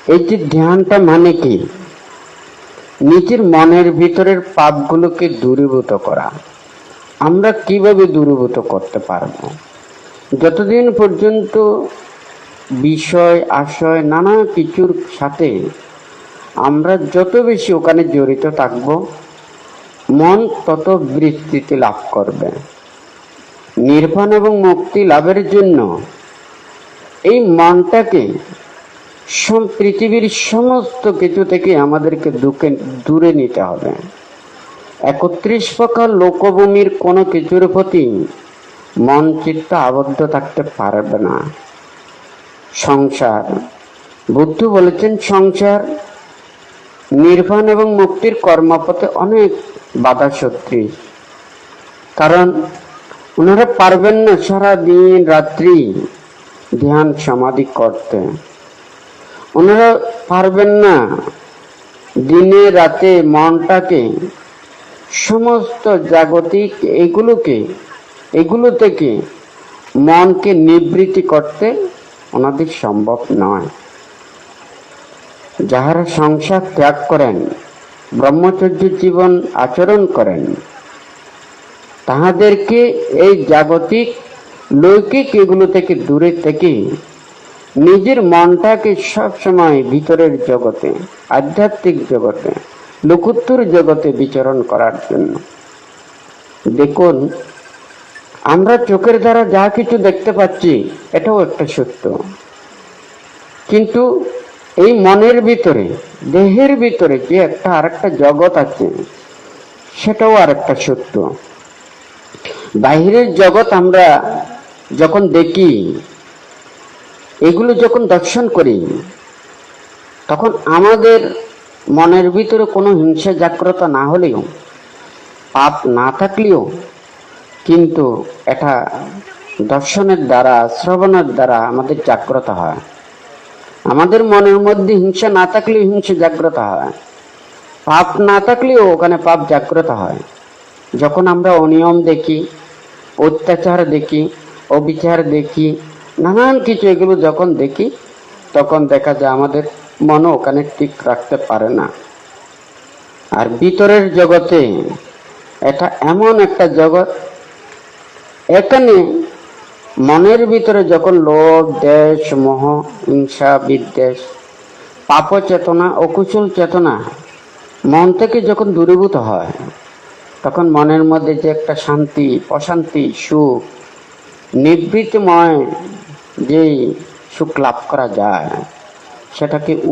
এই যে ধ্যানটা মানে কি? নিজের মনের ভিতরের পাপগুলোকে দূরীভূত করা। আমরা কিভাবে দূরীভূত করতে পারবো? যতদিন পর্যন্ত বিষয় আশয় নানা কিছুর সাথে আমরা যত বেশি ওখানে জড়িত থাকব, মন তত বিস্তৃতি লাভ করবে। নির্বাণ এবং মুক্তি লাভের জন্য এই মনটাকে পৃথিবীর সমস্ত কিছু থেকে আমাদেরকে দূরে নিতে হবে। 31 প্রকার লোকভূমির কোনো কিছুর প্রতি মন চিত্ত আবদ্ধ থাকতে পারবে না। সংসার, বুদ্ধ বলেছেন সংসার নির্বাণ এবং মুক্তির কর্মপথে অনেক বাধা সদৃশ। কারণ ওনারা পারবেন না সারা দিন রাত্রি ধ্যান সমাধি করতে। ওনারা পারবেন না দিনে রাতে মনটাকে সমস্ত জাগতিক এগুলো থেকে মনকে নিবৃত্তি করতে ওনাদের সম্ভব নয়। যাহারা সংসার ত্যাগ করেন, ব্রহ্মচর্য জীবন আচরণ করেন, তাহাদেরকে এই জাগতিক লৌকিক এগুলো থেকে দূরে থেকে নিজের মনটাকে সবসময় ভিতরের জগতে, আধ্যাত্মিক জগতে, লোকোত্তর জগতে বিচরণ করার জন্য। দেখুন, আমরা চোখের দ্বারা যা কিছু দেখতে পাচ্ছি এটাও একটা সত্য, কিন্তু এই মনের ভিতরে, দেহের ভিতরে যে একটা আরেকটা জগৎ আছে সেটাও আরেকটা সত্য। বাহিরের জগৎ আমরা যখন দেখি, এগুলো যখন দর্শন করি, তখন আমাদের মনের ভিতরে কোনো হিংসা জাগ্রত না হলেও, পাপ না থাকলেও, কিন্তু এটা দর্শনের দ্বারা, শ্রবণের দ্বারা আমাদের জাগ্রত হয়। আমাদের মনের মধ্যে হিংসা না থাকলেও হিংসা জাগ্রত হয়, পাপ না থাকলেও ওখানে পাপ জাগ্রত হয়। যখন আমরা অনিয়ম দেখি, অত্যাচার দেখি, অবিচার দেখি, নানান কিছু এগুলো যখন দেখি, তখন দেখা যায় আমাদের মনও ওখানে ঠিক রাখতে পারে না। আর ভিতরের জগতে এটা এমন একটা জগৎ, এখানে মনের ভিতরে যখন লোভ, দেশ, মোহ, হিংসা, বিদ্বেষ, পাপ চেতনা, অকুশল চেতনা মন থেকে যখন দূরীভূত হয়, তখন মনের মধ্যে যে একটা শান্তি, প্রশান্তি, সুখ, নিবৃত্তিময় যে সুখ লাভ করা যায়, সেটাকে